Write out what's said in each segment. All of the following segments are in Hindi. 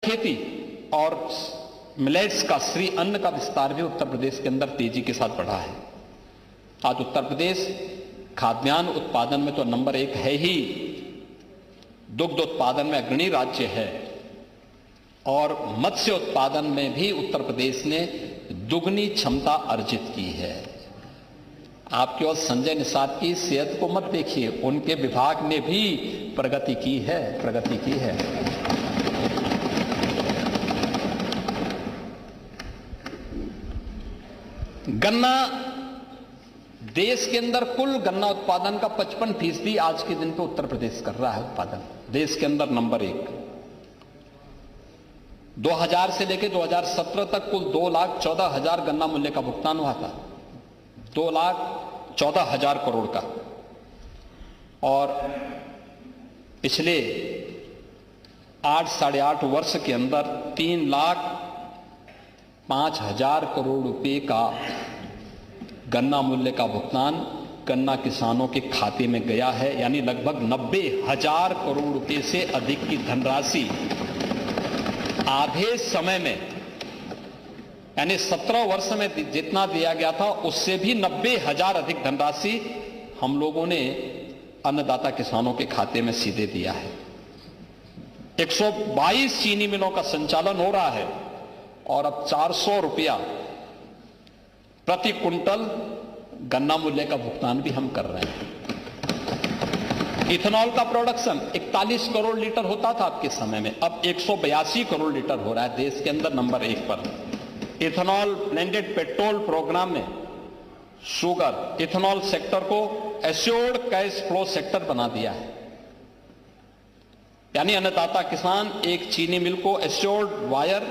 खेती और मिलेट्स का श्री अन्न का विस्तार भी उत्तर प्रदेश के अंदर तेजी के साथ बढ़ा है। आज उत्तर प्रदेश खाद्यान्न उत्पादन में तो नंबर 1 है ही, दुग्ध उत्पादन में अग्रणी राज्य है और मत्स्य उत्पादन में भी उत्तर प्रदेश ने दुगनी क्षमता अर्जित की है। आपके और संजय निषाद की सेहत को मत देखिए, उनके विभाग ने भी प्रगति की है। गन्ना देश के अंदर कुल गन्ना उत्पादन का 55% आज के दिन पे उत्तर प्रदेश कर रहा है उत्पादन, देश के अंदर नंबर 1। 2000 से लेकर 2017 तक कुल 2,14,000 गन्ना मूल्य का भुगतान हुआ था, 2,14,000 करोड़ का। और पिछले 8-8.5 वर्ष के अंदर 3,05,000 करोड़ रुपए का गन्ना मूल्य का भुगतान गन्ना किसानों के खाते में गया है, यानी लगभग 90,000 करोड़ रुपए से अधिक की धनराशि आधे समय में, यानी 17 वर्ष में जितना दिया गया था उससे भी 90,000 अधिक धनराशि हम लोगों ने अन्नदाता किसानों के खाते में सीधे दिया है। 122 चीनी मिलों का संचालन हो रहा है और अब 400 रुपया प्रति कुंटल गन्ना मूल्य का भुगतान भी हम कर रहे हैं। इथेनॉल का प्रोडक्शन 41 करोड़ लीटर होता था आपके समय में, अब 182 करोड़ लीटर हो रहा है, देश के अंदर नंबर 1 पर। इथेनॉल ब्लेंडेड पेट्रोल प्रोग्राम में शुगर इथेनॉल सेक्टर को एश्योर्ड कैश फ्लो सेक्टर बना दिया है, यानी अन्नदाता किसान एक चीनी मिल को एश्योर्ड वायर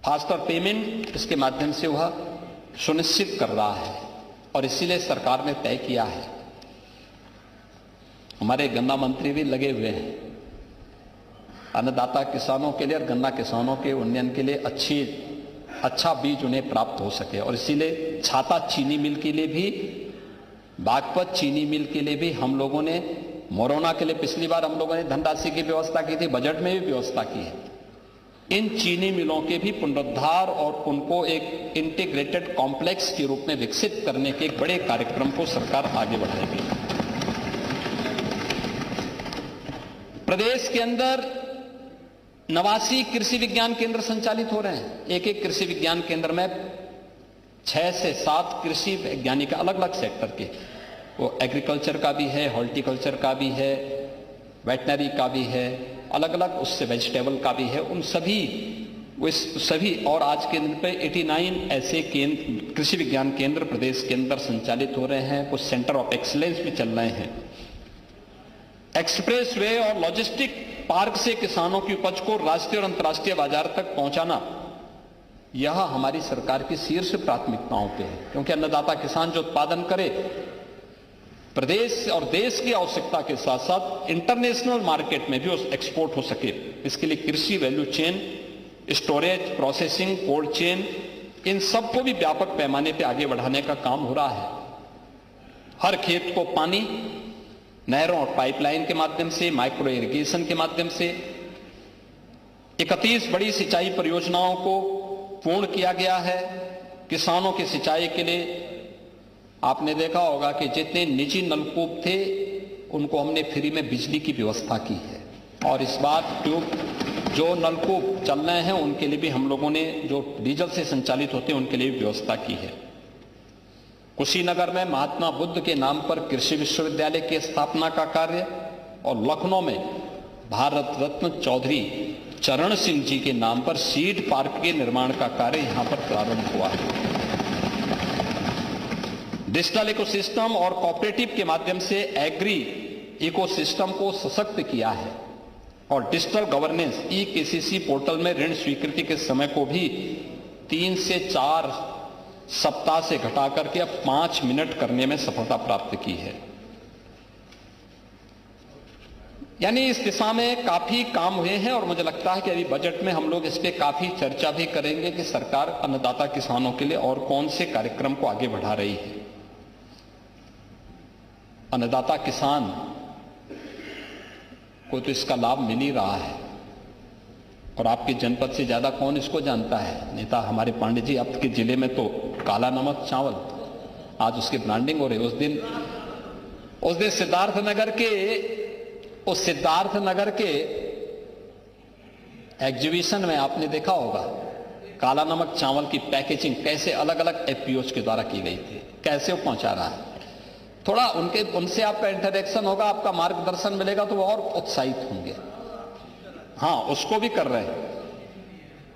फास्टर पेमेंट इसके माध्यम से वह सुनिश्चित कर रहा है और इसीलिए सरकार ने तय किया है। हमारे गन्ना मंत्री भी लगे हुए हैं अन्नदाता किसानों के लिए और गन्ना किसानों के उन्नयन के लिए अच्छा बीज उन्हें प्राप्त हो सके, और इसीलिए छाता चीनी मिल के लिए भी, बागपत चीनी मिल के लिए भी हम लोगों ने, मोरौना के लिए पिछली बार हम लोगों ने धनराशि की व्यवस्था की थी, बजट में भी व्यवस्था की है। इन चीनी मिलों के भी पुनरुद्धार और उनको एक इंटीग्रेटेड कॉम्प्लेक्स के रूप में विकसित करने के एक बड़े कार्यक्रम को सरकार आगे बढ़ाएगी। प्रदेश के अंदर 89 कृषि विज्ञान केंद्र संचालित हो रहे हैं। एक कृषि विज्ञान केंद्र में 6 से 7 कृषि वैज्ञानिक अलग अलग सेक्टर के, वो एग्रीकल्चर का भी है, हॉर्टिकल्चर का भी है, वेटनरी का भी है, अलग अलग उससे वेजिटेबल का भी है, उन सभी और आज के दिन पे 89 ऐसे केंद्र कृषि विज्ञान केंद्र प्रदेश के अंदर संचालित हो रहे हैं। कुछ सेंटर ऑफ एक्सीलेंस भी चल रहे हैं। एक्सप्रेस वे और लॉजिस्टिक पार्क से किसानों की उपज को राष्ट्रीय और अंतर्राष्ट्रीय बाजार तक पहुंचाना, यह हमारी सरकार की शीर्ष प्राथमिकताओं पे है, क्योंकि अन्नदाता किसान जो उत्पादन करे प्रदेश और देश की आवश्यकता के साथ साथ इंटरनेशनल मार्केट में भी एक्सपोर्ट हो सके, इसके लिए कृषि value chain, storage, processing, cold chain, इन सबको भी व्यापक पैमाने पर आगे बढ़ाने का काम हो रहा है। हर खेत को पानी नहरों और पाइपलाइन के माध्यम से, माइक्रो इरिगेशन के माध्यम से 31 बड़ी सिंचाई परियोजनाओं को पूर्ण किया गया है। किसानों की सिंचाई के लिए आपने देखा होगा कि जितने निजी नलकूप थे उनको हमने फ्री में बिजली की व्यवस्था की है, और इस बार जो नलकूप चल रहे हैं उनके लिए भी हम लोगों ने, जो डीजल से संचालित होते हैं उनके लिए भी व्यवस्था की है। कुशीनगर में महात्मा बुद्ध के नाम पर कृषि विश्वविद्यालय की स्थापना का कार्य, और लखनऊ में भारत रत्न चौधरी चरण सिंह जी के नाम पर सीड पार्क के निर्माण का कार्य यहां पर प्रारंभ हुआ है। डिजिटल इकोसिस्टम और कोऑपरेटिव के माध्यम से एग्री इकोसिस्टम को सशक्त किया है, और डिजिटल गवर्नेंस ई-केसीसी पोर्टल में ऋण स्वीकृति के समय को भी 3 से 4 सप्ताह से घटाकर के अब 5 मिनट करने में सफलता प्राप्त की है। यानी इस दिशा में काफी काम हुए हैं, और मुझे लगता है कि अभी बजट में हम लोग इस पे काफी चर्चा भी करेंगे कि सरकार अन्नदाता किसानों के लिए और कौन से कार्यक्रम को आगे बढ़ा रही है। अन्नदाता किसान को तो इसका लाभ मिल ही रहा है, और आपके जनपद से ज्यादा कौन इसको जानता है? नेता हमारे पांडे जी, आपके जिले में तो काला नमक चावल, आज उसकी ब्रांडिंग हो रही है। उस दिन सिद्धार्थनगर के एग्जीबिशन में आपने देखा होगा काला नमक चावल की पैकेजिंग कैसे अलग अलग एफपीओज के द्वारा की गई थी, कैसे वो पहुंचा रहा है। थोड़ा उनसे आपका इंटरेक्शन होगा, आपका मार्गदर्शन मिलेगा तो वो और उत्साहित होंगे। हाँ, उसको भी कर रहे हैं।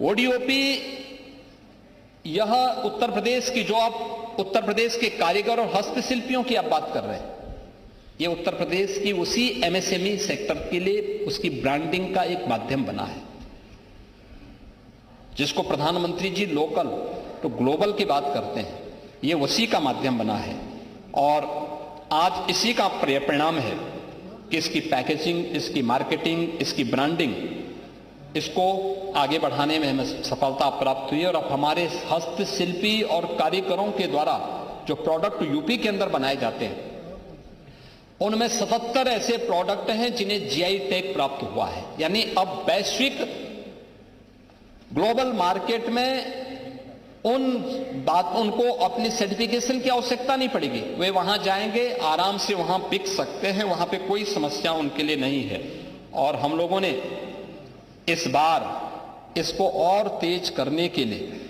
ओडीओपी, यह उत्तर प्रदेश की, जो आप उत्तर प्रदेश के कारीगर और हस्तशिल्पियों की आप बात कर रहे हैं, यह उत्तर प्रदेश की उसी एमएसएमई सेक्टर के लिए उसकी ब्रांडिंग का एक माध्यम बना है, जिसको प्रधानमंत्री जी लोकल तो ग्लोबल की बात करते हैं, ये उसी का माध्यम बना है। और आज इसी का परिणाम है कि इसकी पैकेजिंग, इसकी मार्केटिंग, इसकी ब्रांडिंग, इसको आगे बढ़ाने में हमें सफलता प्राप्त हुई है। और अब हमारे हस्तशिल्पी और कारीगरों के द्वारा जो प्रोडक्ट यूपी के अंदर बनाए जाते हैं, उनमें 77 ऐसे प्रोडक्ट हैं जिन्हें जीआई टैग प्राप्त हुआ है। यानी अब वैश्विक ग्लोबल मार्केट में उनको अपनी सर्टिफिकेशन की आवश्यकता नहीं पड़ेगी, वे वहां जाएंगे, आराम से वहां बिक सकते हैं, वहां पे कोई समस्या उनके लिए नहीं है। और हम लोगों ने इस बार इसको और तेज करने के लिए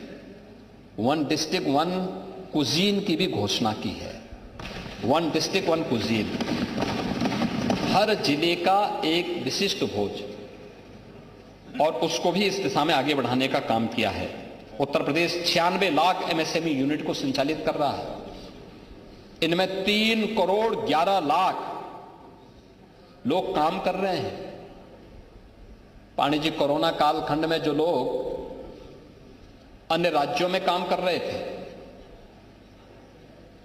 वन डिस्ट्रिक्ट वन कुजीन की भी घोषणा की है। वन डिस्ट्रिक्ट वन कुजीन, हर जिले का एक विशिष्ट भोज, और उसको भी इस दिशा में आगे बढ़ाने का काम किया है। उत्तर प्रदेश 96 लाख एमएसएमई यूनिट को संचालित कर रहा है। इनमें 3 करोड़ 11 लाख लोग काम कर रहे हैं। पांडे जी, कोरोना कालखंड में जो लोग अन्य राज्यों में काम कर रहे थे,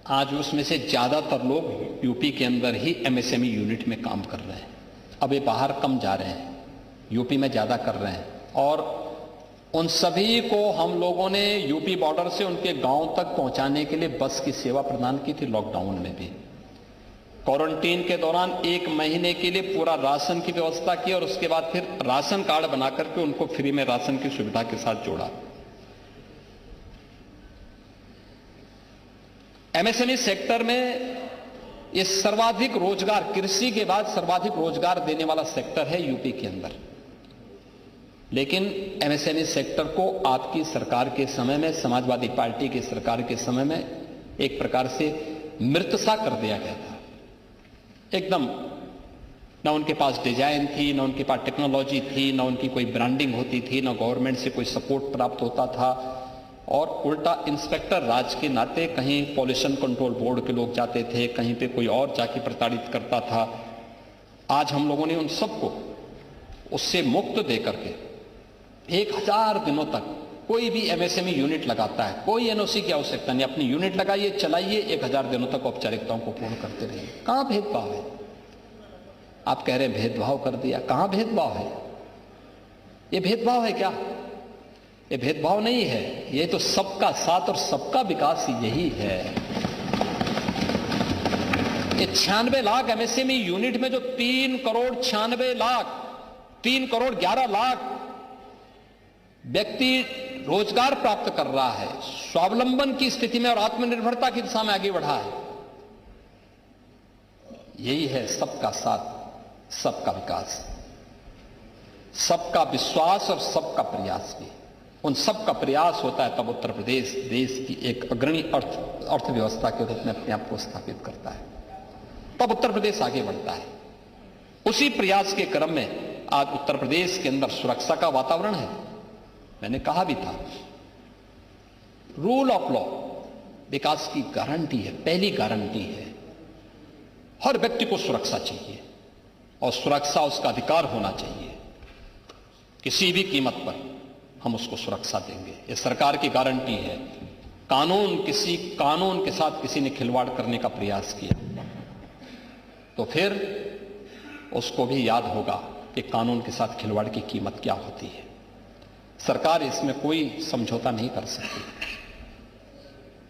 आज उसमें से ज्यादातर लोग यूपी के अंदर ही एमएसएमई यूनिट में काम कर रहे हैं। अब ये बाहर कम जा रहे हैं, यूपी में ज्यादा कर रहे हैं। और उन सभी को हम लोगों ने यूपी बॉर्डर से उनके गांव तक पहुंचाने के लिए बस की सेवा प्रदान की थी। लॉकडाउन में भी क्वारंटीन के दौरान 1 महीने के लिए पूरा राशन की व्यवस्था की, और उसके बाद फिर राशन कार्ड बना करके उनको फ्री में राशन की सुविधा के साथ जोड़ा। एमएसएमई सेक्टर में ये सर्वाधिक रोजगार, कृषि के बाद सर्वाधिक रोजगार देने वाला सेक्टर है यूपी के अंदर। लेकिन एमएसएमई सेक्टर को आपकी सरकार के समय में, समाजवादी पार्टी की सरकार के समय में एक प्रकार से मृत सा कर दिया गया था। एकदम ना उनके पास डिजाइन थी, ना उनके पास टेक्नोलॉजी थी, ना उनकी कोई ब्रांडिंग होती थी, ना गवर्नमेंट से कोई सपोर्ट प्राप्त होता था। और उल्टा इंस्पेक्टर राज के नाते कहीं पॉल्यूशन कंट्रोल बोर्ड के लोग जाते थे, कहीं पे कोई और जाके प्रताड़ित करता था। आज हम लोगों ने उन सबको उससे मुक्त दे करके 1000 दिनों तक कोई भी एमएसएमई यूनिट लगाता है, कोई एनओसी की आवश्यकता नहीं, अपनी यूनिट लगाइए, चलाइए, 1000 दिनों तक औपचारिकताओं को पूर्ण करते रहिए। कहां भेदभाव है? आप कह रहे हैं भेदभाव कर दिया, कहां भेदभाव है? ये भेदभाव है क्या? ये भेदभाव नहीं है, ये तो सबका साथ और सबका विकास यही है। ये 96 लाख एमएसएमई यूनिट में जो 3 करोड़ 96 लाख 3 करोड़ 11 लाख व्यक्ति रोजगार प्राप्त कर रहा है, स्वावलंबन की स्थिति में और आत्मनिर्भरता की दिशा में आगे बढ़ा है, यही है सबका साथ, सबका विकास, सबका विश्वास और सबका प्रयास भी। उन सबका प्रयास होता है तब उत्तर प्रदेश देश की एक अग्रणी अर्थव्यवस्था के रूप में अपने आप को स्थापित करता है, तब उत्तर प्रदेश आगे बढ़ता है। उसी प्रयास के क्रम में आज उत्तर प्रदेश के अंदर सुरक्षा का वातावरण है। मैंने कहा भी था, रूल ऑफ लॉ विकास की गारंटी है, पहली गारंटी है। हर व्यक्ति को सुरक्षा चाहिए और सुरक्षा उसका अधिकार होना चाहिए। किसी भी कीमत पर हम उसको सुरक्षा देंगे, ये सरकार की गारंटी है। कानून के साथ किसी ने खिलवाड़ करने का प्रयास किया तो फिर उसको भी याद होगा कि कानून के साथ खिलवाड़ की कीमत क्या होती है। सरकार इसमें कोई समझौता नहीं कर सकती।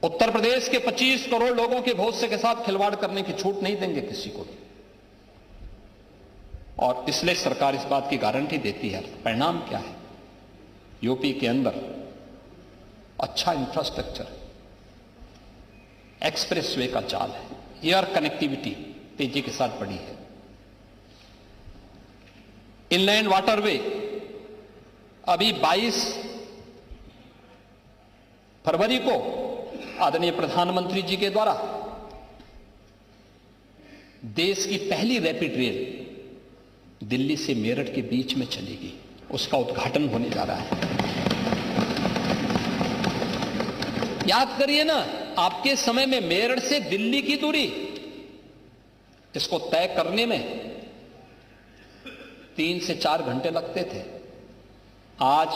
उत्तर प्रदेश के 25 करोड़ लोगों के भविष्य के साथ खिलवाड़ करने की छूट नहीं देंगे किसी को भी, और इसलिए सरकार इस बात की गारंटी देती है। परिणाम क्या है? यूपी के अंदर अच्छा इंफ्रास्ट्रक्चर है, एक्सप्रेसवे का जाल है, एयर कनेक्टिविटी तेजी के साथ बढ़ी है, इनलैंड वाटरवे अभी 22 फरवरी को आदरणीय प्रधानमंत्री जी के द्वारा देश की पहली रैपिड रेल दिल्ली से मेरठ के बीच में चलेगी, उसका उद्घाटन होने जा रहा है। याद करिए ना, आपके समय में मेरठ से दिल्ली की दूरी, इसको तय करने में 3 से 4 घंटे लगते थे। आज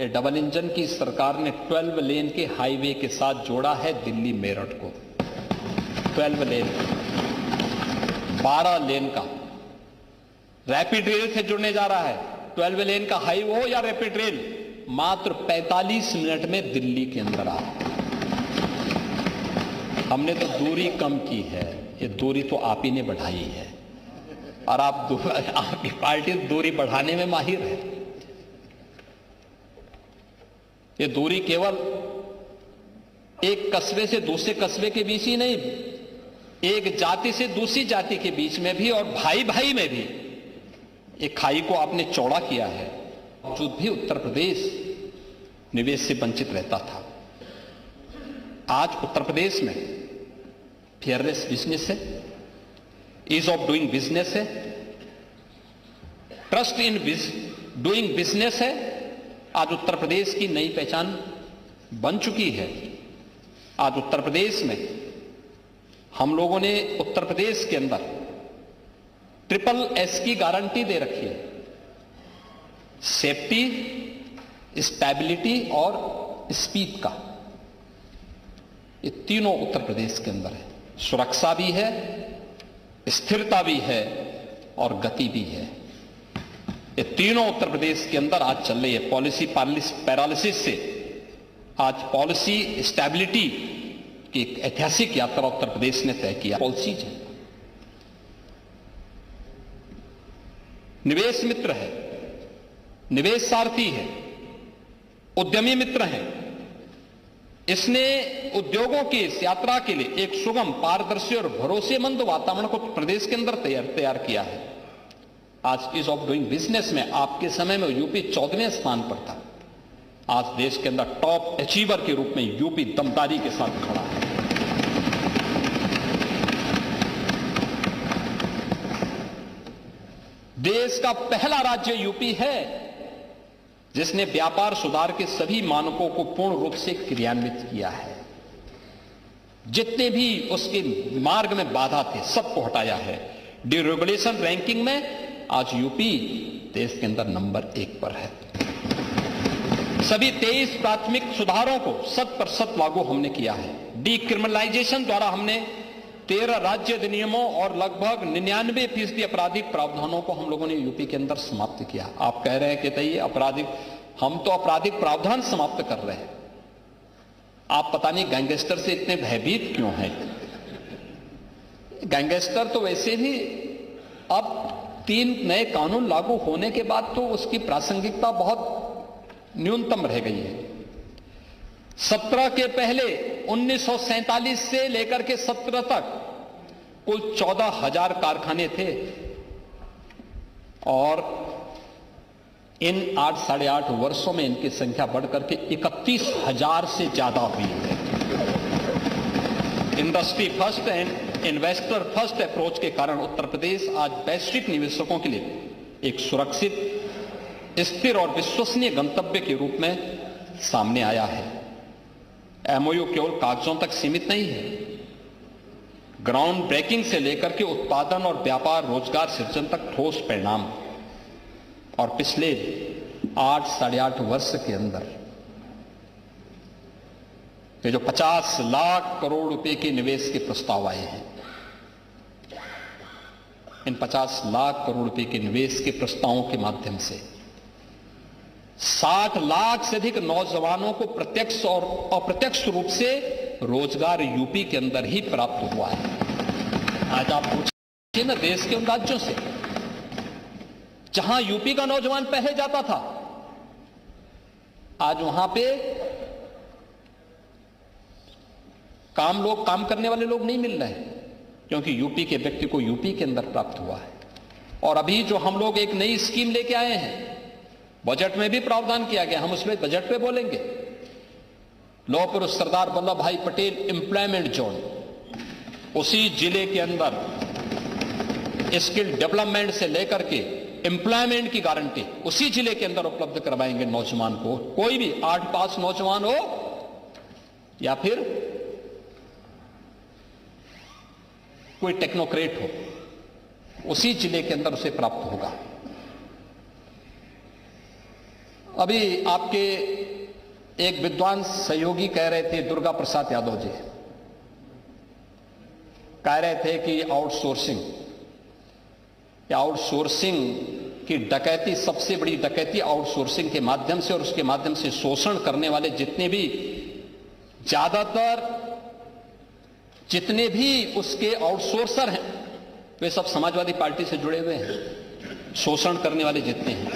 ये डबल इंजन की सरकार ने 12 लेन के हाईवे के साथ जोड़ा है दिल्ली मेरठ को। 12 लेन, 12 लेन का रैपिड रेल से जुड़ने जा रहा है। 12 लेन का हाईवे हो या रैपिड रेल, मात्र 45 मिनट में दिल्ली के अंदर आ। हमने तो दूरी कम की है, ये दूरी तो आप ही ने बढ़ाई है, और आपकी पार्टी दूरी बढ़ाने में माहिर है। ये दूरी केवल एक कस्बे से दूसरे कस्बे के बीच ही नहीं, एक जाति से दूसरी जाति के बीच में भी, और भाई भाई में भी एक खाई को आपने चौड़ा किया है। जो भी उत्तर प्रदेश निवेश से वंचित रहता था, आज उत्तर प्रदेश में फेयरनेस बिजनेस है, ईज ऑफ डूइंग बिजनेस है, ट्रस्ट इन डूइंग बिजनेस है। आज उत्तर प्रदेश की नई पहचान बन चुकी है। आज उत्तर प्रदेश में हम लोगों ने उत्तर प्रदेश के अंदर SSS की गारंटी दे रखी है, सेफ्टी, स्टेबिलिटी और स्पीड का। ये तीनों उत्तर प्रदेश के अंदर है, सुरक्षा भी है, स्थिरता भी है और गति भी है। ये तीनों उत्तर प्रदेश के अंदर आज चल रही है। पॉलिसी पैरालिसिस से आज पॉलिसी स्टेबिलिटी की एक ऐतिहासिक यात्रा उत्तर प्रदेश ने तय किया। पॉलिसीज है, निवेश मित्र है, निवेश सारथी है, उद्यमी मित्र है। इसने उद्योगों की इस यात्रा के लिए एक सुगम, पारदर्शी और भरोसेमंद वातावरण को प्रदेश के अंदर तैयार किया है। आज ईज ऑफ डूइंग बिजनेस में आपके समय में यूपी 14वें स्थान पर था। आज देश के अंदर टॉप अचीवर के रूप में यूपी दमदारी के साथ खड़ा है। देश का पहला राज्य यूपी है जिसने व्यापार सुधार के सभी मानकों को पूर्ण रूप से क्रियान्वित किया है। जितने भी उसके मार्ग में बाधा थे, सबको हटाया है। डीरेगुलेशन रैंकिंग में आज यूपी देश के अंदर नंबर 1 पर है। सभी 23 प्राथमिक सुधारों को 100% लागू हमने किया है। डीक्रिमिनलाइजेशन द्वारा हमने 13 राज्य अधिनियमों और लगभग 99% आपराधिक प्रावधानों को हम लोगों ने यूपी के अंदर समाप्त किया। आप कह रहे हैं कि ये आपराधिक, हम तो आपराधिक प्रावधान समाप्त कर रहे हैं। आप पता नहीं गैंगस्टर से इतने भयभीत क्यों हैं। गैंगस्टर तो वैसे भी अब 3 नए कानून लागू होने के बाद तो उसकी प्रासंगिकता बहुत न्यूनतम रह गई है। 17 के पहले 1947 से लेकर के 17 तक कुल 14,000 कारखाने थे और इन 8 साढ़े 8 वर्षों में इनकी संख्या बढ़कर के 31,000 से ज्यादा हुई है। Industry first and investor first approach के कारण उत्तर प्रदेश आज वैश्विक निवेशकों के लिए एक सुरक्षित, स्थिर और विश्वसनीय गंतव्य के रूप में सामने आया है। एमओयू केवल कागजों तक सीमित नहीं है। ग्राउंड ब्रेकिंग से लेकर के उत्पादन और व्यापार रोजगार सृजन तक ठोस परिणाम, और पिछले 8 साढ़े 8 वर्ष के अंदर ये जो 50 लाख करोड़ रुपए के निवेश के प्रस्ताव आए हैं, इन 50 लाख करोड़ रुपए के निवेश के प्रस्तावों के माध्यम से 60 लाख से अधिक नौजवानों को प्रत्यक्ष और अप्रत्यक्ष रूप से रोजगार यूपी के अंदर ही प्राप्त हुआ है। आज आप पूछिए ना देश के उन राज्यों से जहां यूपी का नौजवान पहले जाता था, आज वहां पे काम करने वाले लोग नहीं मिल रहे हैं, क्योंकि यूपी के व्यक्ति को यूपी के अंदर प्राप्त हुआ है। और अभी जो हम लोग एक नई स्कीम लेके आए हैं, बजट में भी प्रावधान किया गया, हम उसमें बजट पे बोलेंगे। लौह पुरुष सरदार वल्लभ भाई पटेल एम्प्लॉयमेंट जोन, उसी जिले के अंदर स्किल डेवलपमेंट से लेकर के एम्प्लॉयमेंट की गारंटी उसी जिले के अंदर उपलब्ध करवाएंगे नौजवान को। कोई भी 8 पास नौजवान हो या फिर कोई टेक्नोक्रेट हो, उसी जिले के अंदर उसे प्राप्त होगा। अभी आपके एक विद्वान सहयोगी कह रहे थे, दुर्गा प्रसाद यादव जी कह रहे थे कि आउटसोर्सिंग की डकैती, सबसे बड़ी डकैती आउटसोर्सिंग के माध्यम से और उसके माध्यम से शोषण करने वाले जितने भी उसके आउटसोर्सर हैं, वे सब समाजवादी पार्टी से जुड़े हुए हैं। शोषण करने वाले जितने हैं,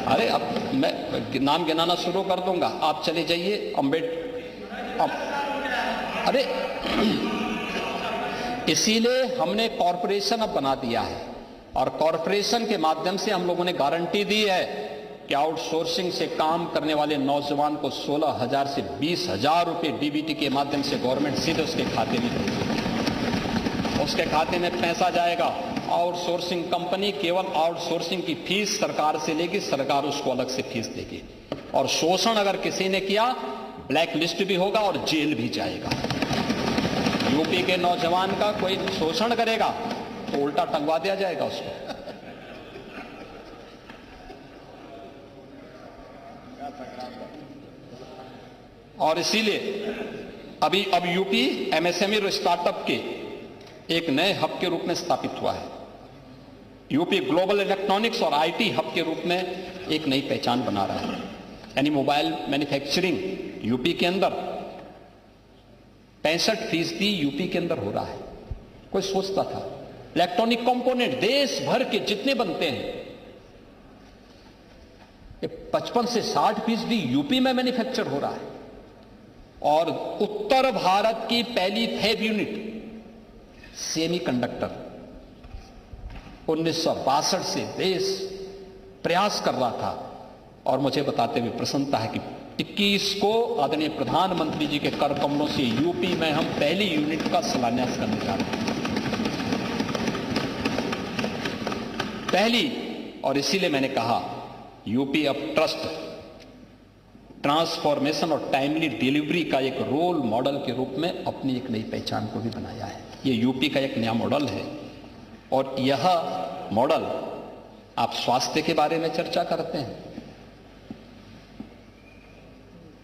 अरे अब मैं नाम गिनाना शुरू कर दूंगा, आप चले जाइए अरे इसीलिए हमने कॉरपोरेशन अब बना दिया है, और कॉरपोरेशन के माध्यम से हम लोगों ने गारंटी दी है कि आउटसोर्सिंग से काम करने वाले नौजवान को 16,000 से 20,000 रुपए डीबीटी के माध्यम से गवर्नमेंट सीधे उसके खाते में भेजेगी। उसके खाते में पैसा जाएगा। आउटसोर्सिंग कंपनी केवल आउटसोर्सिंग की फीस सरकार से लेगी, सरकार उसको अलग से फीस देगी। और शोषण अगर किसी ने किया, ब्लैक लिस्ट भी होगा और जेल भी जाएगा। यूपी के नौजवान का कोई शोषण करेगा तो उल्टा टंगवा दिया जाएगा उसको। और इसीलिए अब यूपी एमएसएमई और स्टार्टअप के एक नए हब के रूप में स्थापित हुआ है। यूपी ग्लोबल इलेक्ट्रॉनिक्स और आईटी हब के रूप में एक नई पहचान बना रहा है। यानी मोबाइल मैन्युफैक्चरिंग यूपी के अंदर 65% यूपी के अंदर हो रहा है। कोई सोचता था इलेक्ट्रॉनिक कंपोनेंट देश भर के जितने बनते हैं, 55 से 60% यूपी में मैन्युफैक्चर हो रहा है। और उत्तर भारत की पहली फैब यूनिट सेमीकंडक्टर 1962 से देश प्रयास कर रहा था। और मुझे बताते हुए प्रसन्नता है कि 21 को आदरणीय प्रधानमंत्री जी के कर कमलों से यूपी में हम पहली यूनिट का शिलान्यास करने जा रहे हैं, पहली। और इसीलिए मैंने कहा यूपी अब ट्रस्ट, ट्रांसफॉर्मेशन और टाइमली डिलीवरी का एक रोल मॉडल के रूप में अपनी एक नई पहचान को भी बनाया है। ये यूपी का एक नया मॉडल है। और यह मॉडल, आप स्वास्थ्य के बारे में चर्चा करते हैं।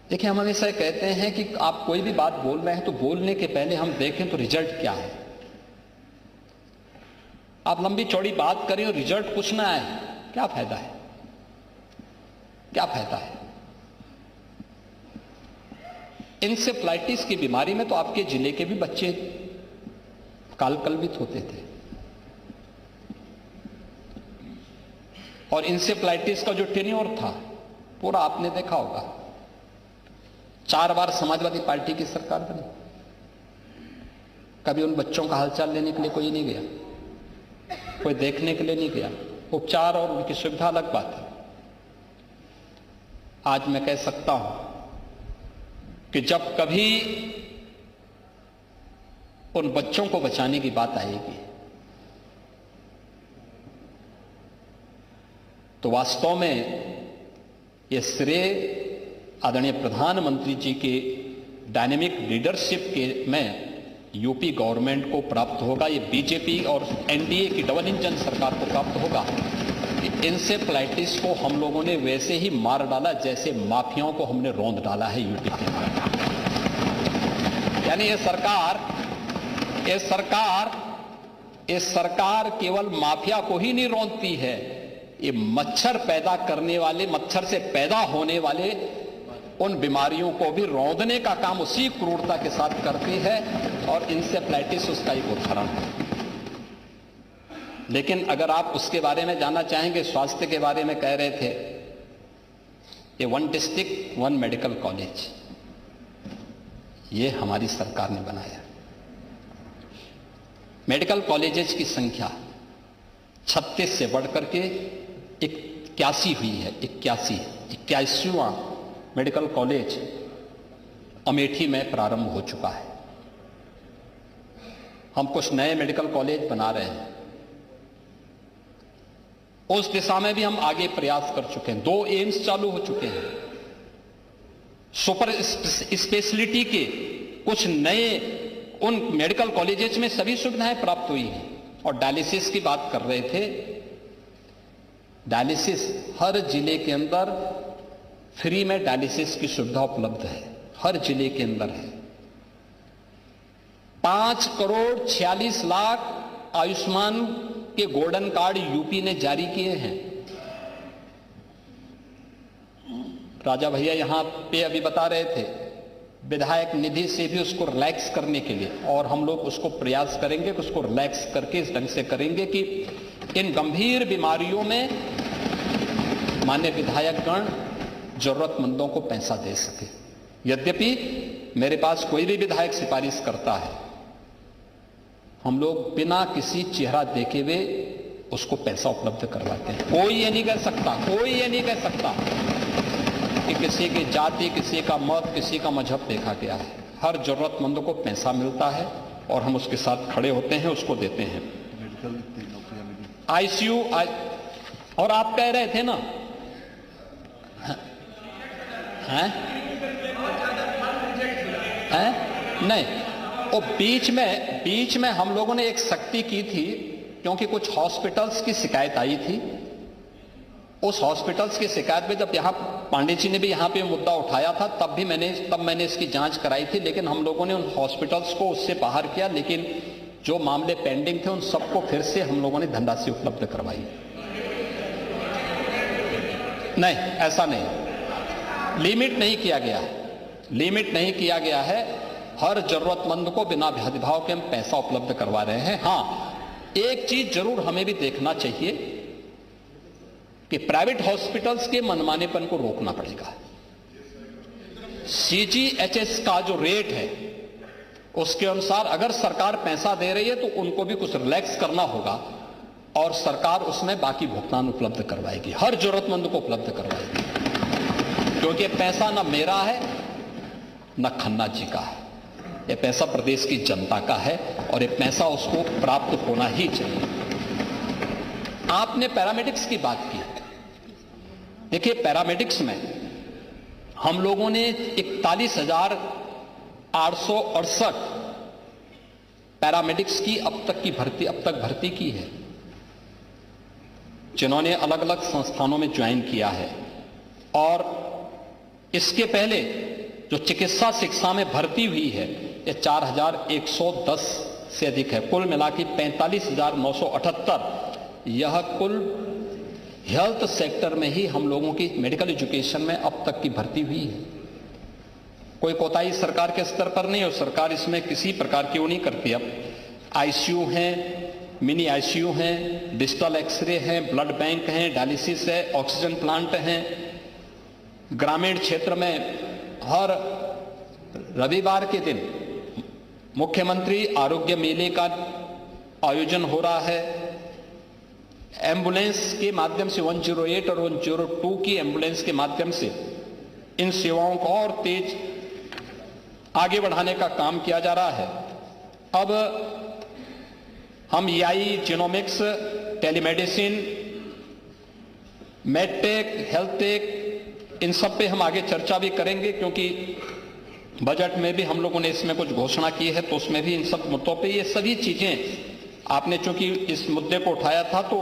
देखिए, हम हमेशा कहते हैं कि आप कोई भी बात बोल रहे हैं तो बोलने के पहले हम देखें तो रिजल्ट क्या है। आप लंबी चौड़ी बात करें और रिजल्ट कुछ ना आए, क्या फायदा है? क्या फायदा है? इंसेफ्लाइटिस की बीमारी में तो आपके जिले के भी बच्चे कालकलवित होते थे। और इंसेफ्लाइटिस का जो टेन्योर था पूरा आपने देखा होगा। 4 बार समाजवादी पार्टी की सरकार बनी, कभी उन बच्चों का हालचाल लेने के लिए कोई नहीं गया, कोई देखने के लिए नहीं गया। उपचार और उनकी सुविधा अलग बात है। आज मैं कह सकता हूं कि जब कभी उन बच्चों को बचाने की बात आएगी तो वास्तव में यह श्रेय आदरणीय प्रधानमंत्री जी के डायनेमिक लीडरशिप के में यूपी गवर्नमेंट को प्राप्त होगा। ये बीजेपी और एनडीए की डबल इंजन सरकार को प्राप्त होगा। इंसेफ्लाइटिस को हम लोगों ने वैसे ही मार डाला जैसे माफियाओं को हमने रौंद डाला है यूपी के अंदर। यानी ये सरकार केवल माफिया को ही नहीं रौंदती है, ये मच्छर पैदा करने वाले, मच्छर से पैदा होने वाले उन बीमारियों को भी रौंदने का काम उसी क्रूरता के साथ करती है। और इंसेफ्लाइटिस उसका एक उदाहरण है। लेकिन अगर आप उसके बारे में जानना चाहेंगे, स्वास्थ्य के बारे में कह रहे थे, ये 1 डिस्ट्रिक्ट 1 मेडिकल कॉलेज, ये हमारी सरकार ने बनाया। मेडिकल कॉलेजेस की संख्या 36 से बढ़कर के 81 हुई है। 81वां मेडिकल कॉलेज अमेठी में प्रारंभ हो चुका है। हम कुछ नए मेडिकल कॉलेज बना रहे हैं, उस दिशा में भी हम आगे प्रयास कर चुके हैं। 2 एम्स चालू हो चुके हैं। सुपर स्पेशलिटी के कुछ नए उन मेडिकल कॉलेजेस में सभी सुविधाएं प्राप्त हुई हैं। और डायलिसिस की बात कर रहे थे, डायलिसिस हर जिले के अंदर फ्री में डायलिसिस की सुविधा उपलब्ध है, हर जिले के अंदर है। 5,46,00,000 आयुष्मान के गोल्डन कार्ड यूपी ने जारी किए हैं। राजा भैया यहां पे अभी बता रहे थे, विधायक निधि से भी उसको रिलैक्स करने के लिए, और हम लोग उसको प्रयास करेंगे कि उसको रिलैक्स करके इस ढंग से करेंगे कि इन गंभीर बीमारियों में माननीय विधायकगण जरूरतमंदों को पैसा दे सके। यद्यपि मेरे पास कोई भी विधायक सिफारिश करता है, हम लोग बिना किसी चेहरा देखे हुए उसको पैसा उपलब्ध करवाते हैं। कोई ये नहीं कह सकता कि किसी की जाति, किसी का मत, किसी का मजहब देखा गया है। हर जरूरतमंद को पैसा मिलता है और हम उसके साथ खड़े होते हैं, उसको देते हैं। आईसीयू और आप कह रहे थे ना, हैं? नहीं, वो बीच में हम लोगों ने एक सख्ती की थी, क्योंकि कुछ हॉस्पिटल्स की शिकायत आई थी। उस हॉस्पिटल्स की शिकायत में जब यहाँ पांडे जी ने भी यहाँ पे मुद्दा उठाया था, तब मैंने इसकी जांच कराई थी। लेकिन हम लोगों ने उन हॉस्पिटल्स को उससे बाहर किया, लेकिन जो मामले पेंडिंग थे उन सबको फिर से हम लोगों ने धनराशि उपलब्ध करवाई। नहीं, ऐसा नहीं, लिमिट नहीं किया गया है। हर जरूरतमंद को बिना भेदभाव के हम पैसा उपलब्ध करवा रहे हैं। हाँ, एक चीज जरूर हमें भी देखना चाहिए कि प्राइवेट हॉस्पिटल्स के मनमानेपन को रोकना पड़ेगा। सीजीएचएस का जो रेट है उसके अनुसार अगर सरकार पैसा दे रही है तो उनको भी कुछ रिलैक्स करना होगा, और सरकार उसमें बाकी भुगतान उपलब्ध करवाएगी, हर जरूरतमंद को उपलब्ध करवाएगी। क्योंकि पैसा ना मेरा है ना खन्ना जी का है, यह पैसा प्रदेश की जनता का है और यह पैसा उसको प्राप्त होना ही चाहिए। आपने पैरामेडिक्स की बात की। देखिए, पैरामेडिक्स में हम लोगों ने 41,868 पैरामेडिक्स की अब तक भर्ती की है, जिन्होंने अलग अलग संस्थानों में ज्वाइन किया है। और इसके पहले जो चिकित्सा शिक्षा में भर्ती हुई है ये 4,110 से अधिक है। कुल मिलाकर 45,978 यह कुल हेल्थ सेक्टर में ही हम लोगों की मेडिकल एजुकेशन में अब तक की भर्ती हुई है। कोई कोताही सरकार के स्तर पर नहीं, और सरकार इसमें किसी प्रकार की वो नहीं करती। अब आईसीयू हैं, मिनी आईसीयू हैं, डिजिटल एक्सरे हैं, ब्लड बैंक हैं, डायलिसिस है, ऑक्सीजन प्लांट हैं। ग्रामीण क्षेत्र में हर रविवार के दिन मुख्यमंत्री आरोग्य मेले का आयोजन हो रहा है। एम्बुलेंस के माध्यम से 108 और 102 की एम्बुलेंस के माध्यम से इन सेवाओं को और तेज आगे बढ़ाने का काम किया जा रहा है। अब हम AI, genomics, telemedicine, medtech, healthtech, इन सब पे हम आगे चर्चा भी करेंगे, क्योंकि बजट में भी हम लोगों ने इसमें कुछ घोषणा की है, तो उसमें भी इन सब मुद्दों पे ये सभी चीजें आपने चूंकि इस मुद्दे को उठाया था तो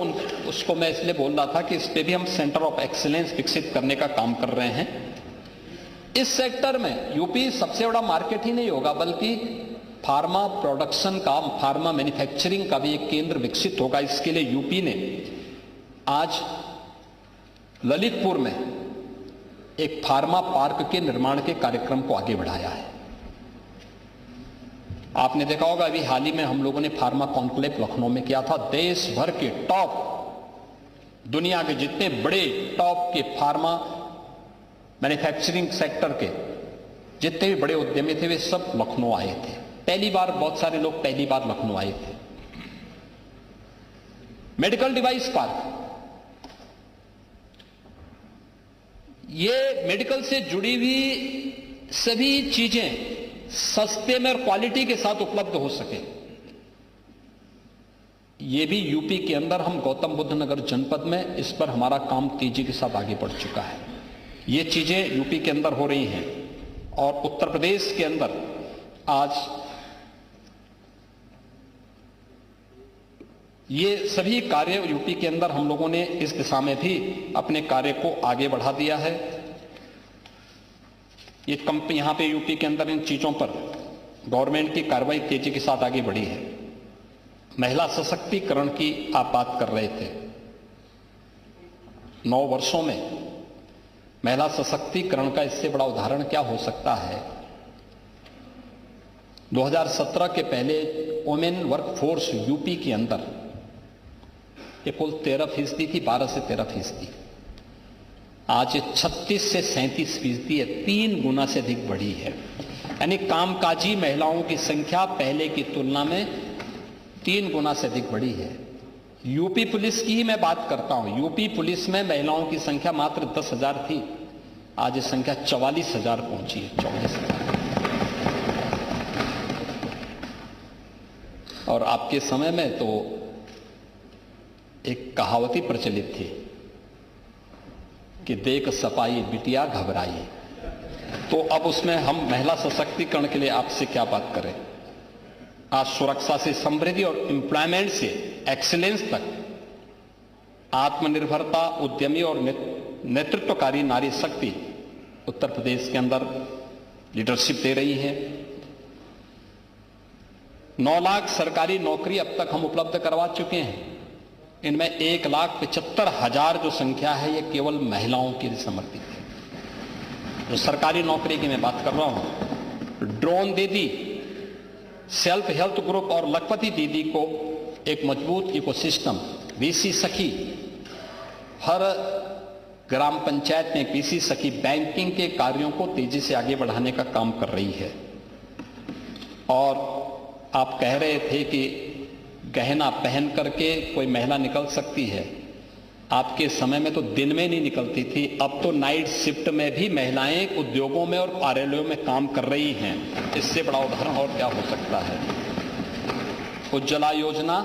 उसको मैं इसलिए बोल रहा था कि इस पे भी हम सेंटर ऑफ एक्सीलेंस विकसित करने का काम कर रहे हैं। इस सेक्टर में यूपी सबसे बड़ा मार्केट ही नहीं होगा, बल्कि फार्मा प्रोडक्शन का, फार्मा मैन्युफैक्चरिंग का भी एक केंद्र विकसित होगा। इसके लिए यूपी ने आज ललितपुर में एक फार्मा पार्क के निर्माण के कार्यक्रम को आगे बढ़ाया है। आपने देखा होगा अभी हाल ही में हम लोगों ने फार्मा कॉन्क्लेव लखनऊ में किया था। देश भर के टॉप, दुनिया के जितने बड़े टॉप के फार्मा मैन्युफैक्चरिंग सेक्टर के जितने भी बड़े उद्यमी थे वे सब लखनऊ आए थे। पहली बार बहुत सारे लोग पहली बार लखनऊ आए थे। मेडिकल डिवाइस पार्क, ये मेडिकल से जुड़ी हुई सभी चीजें सस्ते में और क्वालिटी के साथ उपलब्ध हो सके, ये भी यूपी के अंदर हम गौतम बुद्ध नगर जनपद में इस पर हमारा काम तेजी के साथ आगे बढ़ चुका है। ये चीजें यूपी के अंदर हो रही हैं और उत्तर प्रदेश के अंदर आज ये सभी कार्य यूपी के अंदर हम लोगों ने इस दिशा में भी अपने कार्य को आगे बढ़ा दिया है। ये कंपनी यहां पे यूपी के अंदर इन चीजों पर गवर्नमेंट की कार्रवाई तेजी के साथ आगे बढ़ी है। महिला सशक्तिकरण की आप बात कर रहे थे। 9 वर्षों में महिला सशक्तिकरण का इससे बड़ा उदाहरण क्या हो सकता है। 2017 के पहले वुमेन वर्कफोर्स यूपी के अंदर ये कुल 13% थी, 12 से 13%। आज ये 36 से 37% है, 3 गुना से अधिक बढ़ी है। यानी कामकाजी महिलाओं की संख्या पहले की तुलना में 3 गुना से अधिक बढ़ी है। यूपी पुलिस की ही मैं बात करता हूं। यूपी पुलिस में महिलाओं की संख्या मात्र 10,000 थी, आज ये संख्या 44,000 पहुंची है। 44,000। और आपके समय में तो एक कहावती प्रचलित थी कि देख सपाई बिटिया घबराई। तो अब उसमें हम महिला सशक्तिकरण के लिए आपसे क्या बात करें। आज सुरक्षा से समृद्धि और एम्प्लॉयमेंट से एक्सीलेंस तक आत्मनिर्भरता, उद्यमी और नेतृत्वकारी नारी शक्ति उत्तर प्रदेश के अंदर लीडरशिप दे रही है। 9 लाख सरकारी नौकरी अब तक हम उपलब्ध करवा चुके हैं। इनमें 1,75,000 जो संख्या है ये केवल महिलाओं के लिए समर्पित है। जो सरकारी नौकरी की मैं बात कर रहा हूं, ड्रोन दीदी, सेल्फ हेल्थ ग्रुप और लखपति दीदी को एक मजबूत इकोसिस्टम, वीसी सखी, हर ग्राम पंचायत में वीसी सखी बैंकिंग के कार्यों को तेजी से आगे बढ़ाने का काम कर रही है। और आप कह रहे थे कि गहना पहन करके कोई महिला निकल सकती है। आपके समय में तो दिन में नहीं निकलती थी, अब तो नाइट शिफ्ट में भी महिलाएं उद्योगों में और कार्यालयों में काम कर रही हैं। इससे बड़ा उदाहरण और क्या हो सकता है। उज्ज्वला योजना,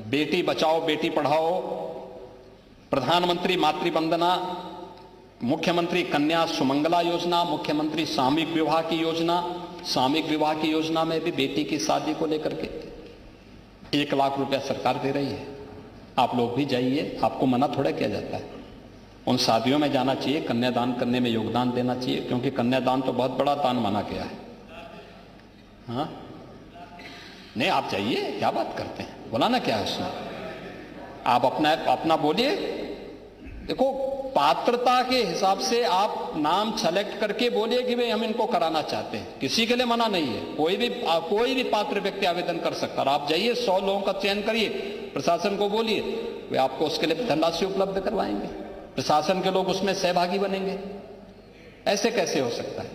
बेटी बचाओ बेटी पढ़ाओ, प्रधानमंत्री मातृ वंदना, मुख्यमंत्री कन्या सुमंगला योजना, मुख्यमंत्री सामूहिक विवाह की योजना। सामूहिक विवाह की योजना में भी बेटी की शादी को लेकर के 1 लाख रुपया सरकार दे रही है। आप लोग भी जाइए, आपको मना थोड़ा किया जाता है। उन शादियों में जाना चाहिए, कन्यादान करने में योगदान देना चाहिए, क्योंकि कन्यादान तो बहुत बड़ा दान माना गया है। हाँ नहीं, आप जाइए, क्या बात करते हैं, बुलाना क्या है उसमें। आप अपना बोलिए। देखो, पात्रता के हिसाब से आप नाम सेलेक्ट करके बोलिए कि भाई हम इनको कराना चाहते हैं, किसी के लिए मना नहीं है। कोई भी पात्र व्यक्ति आवेदन कर सकता है। आप जाइए, 100 लोगों का चयन करिए, प्रशासन को बोलिए, वे आपको उसके लिए धनराशि उपलब्ध करवाएंगे, प्रशासन के लोग उसमें सहभागी बनेंगे। ऐसे कैसे हो सकता है।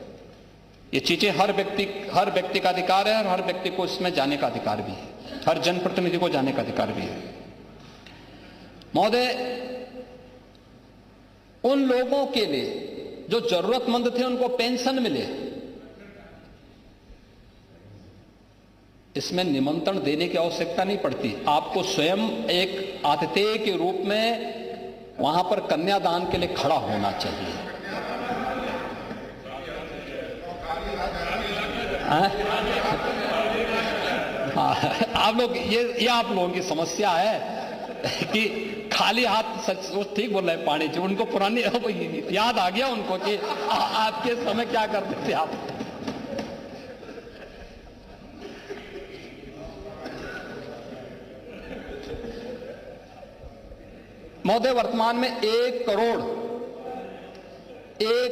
ये चीजें हर व्यक्ति का अधिकार है और हर व्यक्ति को इसमें जाने का अधिकार भी है, हर जनप्रतिनिधि को जाने का अधिकार भी है। महोदय, उन लोगों के लिए जो जरूरतमंद थे उनको पेंशन मिले, इसमें निमंत्रण देने की आवश्यकता नहीं पड़ती। आपको स्वयं एक आतिथेय के रूप में वहां पर कन्यादान के लिए खड़ा होना चाहिए। आप लोग ये आप लोगों की समस्या है कि खाली हाथ, सच ठीक बोल रहे हैं पाणी जी, उनको पुरानी याद आ गया उनको कि आपके समय क्या करते थे आप। महोदय, वर्तमान में 1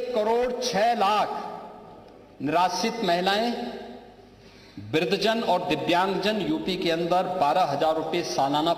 करोड़ 6 लाख निराश्रित महिलाएं, वृद्धजन और दिव्यांगजन यूपी के अंदर 12,000 रुपए सालाना